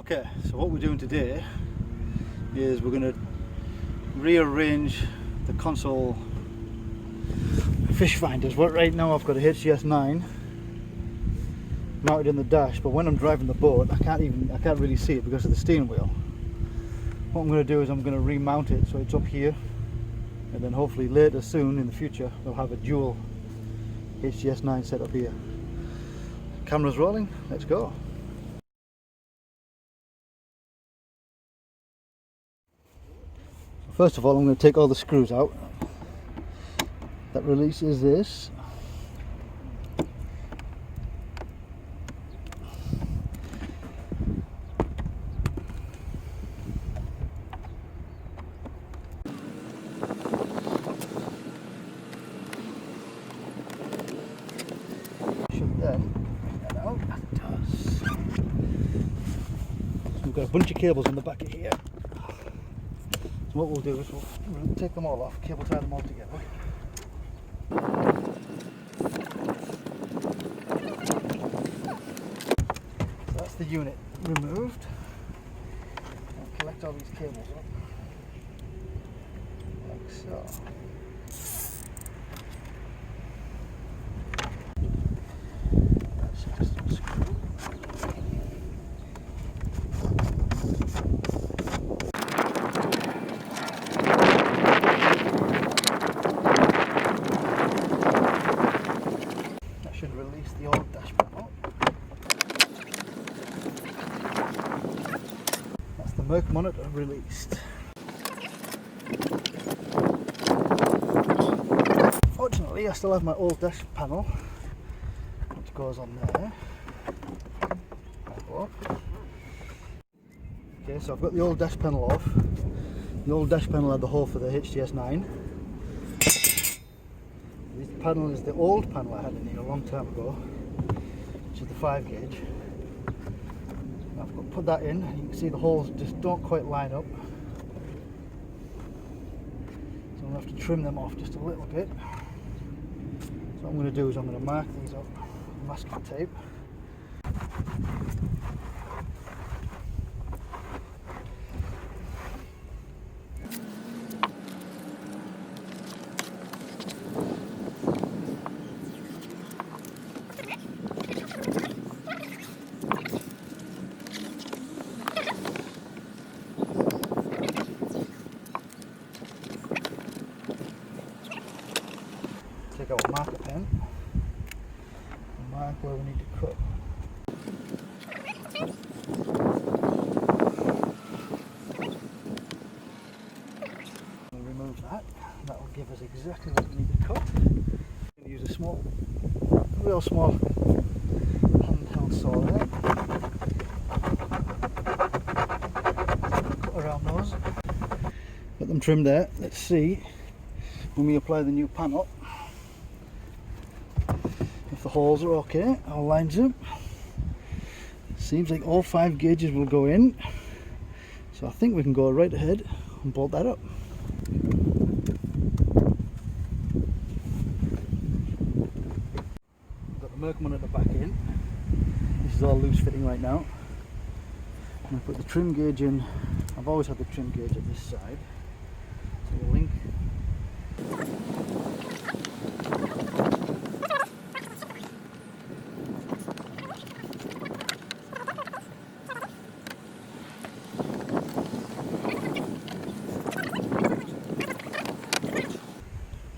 Okay, so what we're doing today is we're going to rearrange the console fish finders. Well, right now I've got a HDS-9 mounted in the dash, but when I'm driving the boat I can't really see it because of the steering wheel. What I'm going to do is I'm going to remount it so it's up here, and then hopefully later soon in the future we'll have a dual HDS-9 set up here. Camera's rolling, let's go. First of all, I'm going to take all the screws out. That releases this. Should then bring that out, as it does. So we've got a bunch of cables on the back of here. So what we'll do is we'll take them all off, cable tie them all together. So that's the unit removed. I'll collect all these cables up, like so. That's just unscrew. Should release the old dash panel. That's the Merc monitor released. Fortunately I still have my old dash panel which goes on there. Okay, so I've got the old dash panel off. The old dash panel had the hole for the HDS-9. This panel is the old panel I had in here a long time ago, which is the 5 gauge. I've got to put that in. You can see the holes just don't quite line up, so I'm going to have to trim them off just a little bit. So what I'm going to do is I'm going to mark these up with masking tape. Take our marker pen and mark where we need to cut. We'll remove that. That will give us exactly what we need to cut. We'll use a real small handheld saw there. Cut around those. Got them trimmed there. Let's see when we apply the new panel if the holes are okay. All lines up. Seems like all 5 gauges will go in, so I think we can go right ahead and bolt that up. Got the Merc monitor back in. This is all loose fitting right now. I'm going to put the trim gauge in. I've always had the trim gauge at this side, so we'll link.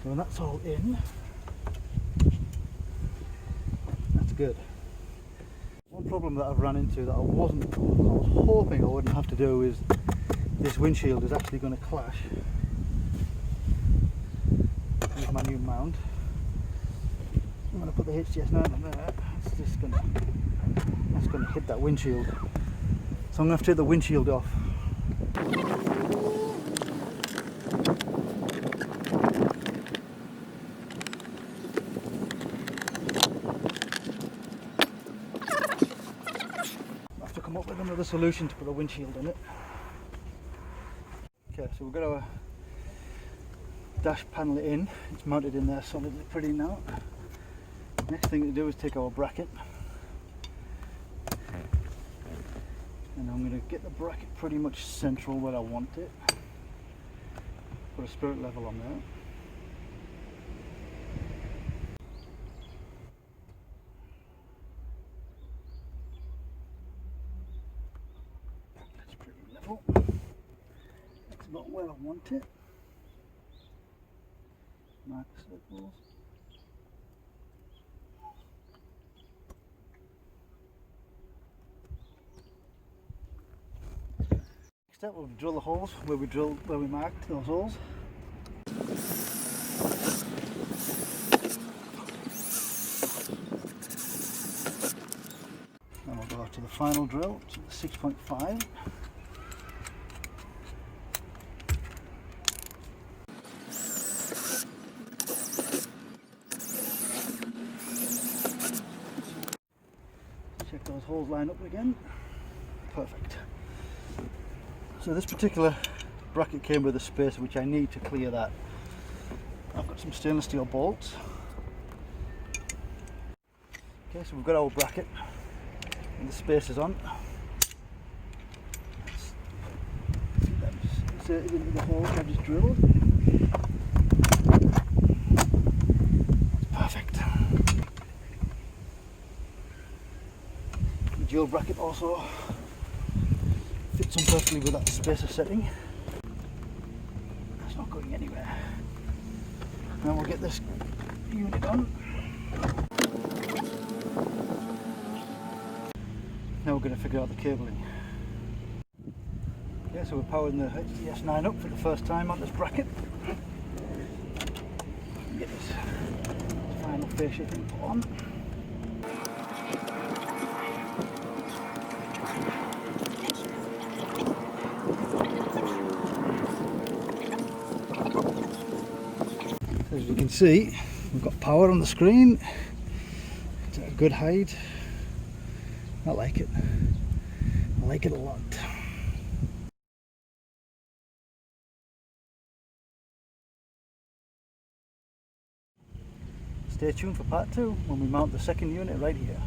So when that's all in, that's good. One problem that I've run into that I was hoping I wouldn't have to do is this windshield is actually going to clash with my new mount. I'm going to put the HDS-9 on there. It's just going to hit that windshield. So I'm going to have to take the windshield off. I have to come up with another solution to put a windshield on it. Okay, so we've got our dash panel in. It's mounted in there solidly pretty now. Next thing to do is take our bracket, and I'm I'm going to get the bracket pretty much central where I want it. Put a spirit level on there. That's pretty level. That's about where I want it. Mark the circles. Next up, we'll drill the holes where we marked those holes. Then we'll go to the final drill, to the 6.5. Check those holes line up again. Perfect. So this particular bracket came with a spacer which I need to clear that. I've got some stainless steel bolts. Okay, so we've got our bracket and the spacers on. Let's insert it into the hole which I've just drilled. That's perfect. The dual bracket also fits on perfectly with that spacer setting. That's not going anywhere. Now we'll get this unit on. Now we're going to figure out the cabling. Okay, so we're powering the HDS-9 up for the first time on this bracket. Get this final fascia thing put on. As you can see, we've got power on the screen. It's at a good height. I like it. I like it a lot. Stay tuned for part 2 when we mount the second unit right here.